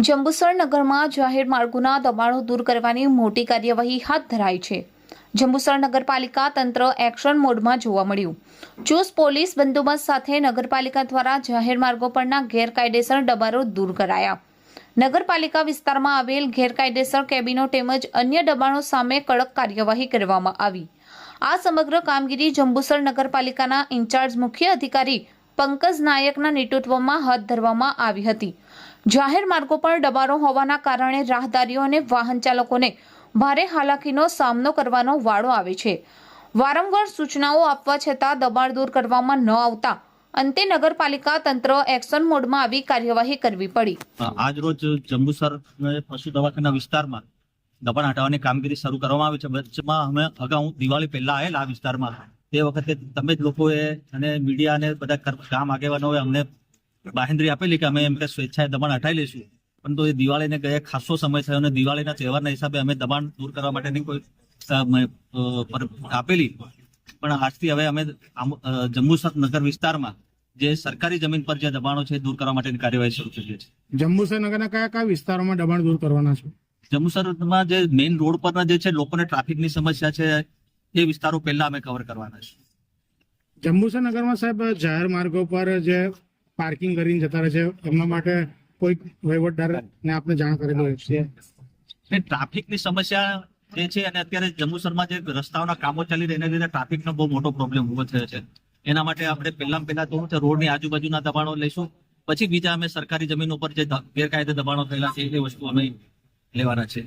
જંબુસર નગરમાં જાહેર માર્ગોના દબાણો દૂર કરવાની મોટી કાર્યવાહી હાથ ધરાઈ છે। જંબુસર નગરપાલિકા તંત્ર એક્શન મોડમાં જોવા મળ્યું। ચુસ્ત પોલીસ બંદોબસ્ત સાથે નગરપાલિકા દ્વારા જાહેર માર્ગો પરના ગેરકાયદેસર દબાણો દૂર કરાયા। નગરપાલિકા વિસ્તારમાં આવેલ ગેરકાયદેસર કેબિનો તેમજ અન્ય દબાણો સામે કડક કાર્યવાહી કરવામાં આવી। આ સમગ્ર કામગીરી જંબુસર નગરપાલિકાના ઇન્ચાર્જ મુખ્ય અધિકારી પંકજ નાયકના નેતૃત્વમાં હાથ ધરવામાં આવી હતી। જાહેર માર્ગો પર દબાણો હોવાના કારણે રાહદારીઓ અને વાહન ચાલકોને ભારે હાલાકીનો સામનો કરવાનો વાળો આવે છે। વારંવાર સૂચનાઓ આપવા છતાં દબાણ દૂર કરવામાં ન આવતા અંતે નગરપાલિકા તંત્ર એક્શન મોડમાં આવી કાર્યવાહી કરવી પડી। આજ રોજ જંબુસર પશુ દવાખાના વિસ્તારમાં દબાણ હટાવવાની કામગીરી શરૂ કરવામાં આવી છે। વચ્ચેમાં અમે અગાઉ દિવાળી પહેલા આવેલા આ વિસ્તારમાં, તે વખતે તમે જ લોકોએ અને મીડિયા અને બધા ગામ આગેવાનોએ અમને બાહેંધરી આપેલી કે અમે એમ કે સ્વેચ્છાએ દબાણ હટાવી લઈશું, પરંતુ એ દિવાળીને ગયા ખાસો સમય થયો અને દિવાળીના તહેવારના હિસાબે અમે દબાણ દૂર કરવા માટેની કોઈ આપેલી, પણ આજથી હવે અમે જંબુસર નગર વિસ્તારમાં જે સરકારી જમીન પર જે દબાણો છે દૂર કરવા માટેની કાર્યવાહી શરૂ કરી છે। જંબુસર નગરના કયા કયા વિસ્તારોમાં દબાણ દૂર કરવાના છે? જંબુસરમાં જે મેઇન રોડ પરના જે છે લોકોને ટ્રાફિકની સમસ્યા છે એ વિસ્તારો પહેલા અમે કવર કરવાના છે। જંબુસર નગરમાં સાહેબ જાહેર માર્ગો પર જે પાર્કિંગ કરીને જતા રહે છે એમના માટે કોઈ વહીવટદારને આપને જાણ કરેલું છે? ટ્રાફિકની સમસ્યા જે છે અને અત્યારે જંબુસરમાં જે રસ્તાઓના કામો ચાલી રહ્યા એના લીધે ટ્રાફિકનો બહુ મોટો પ્રોબ્લેમ ઉભો થયો છે। એના માટે આપણે પહેલા તો રોડની આજુબાજુના દબાણો લઈશું, પછી બીજા અમે સરકારી જમીન ઉપર જે ગેરકાયદે દબાણો થયેલા છે એ વસ્તુ અમે લેવાના છે।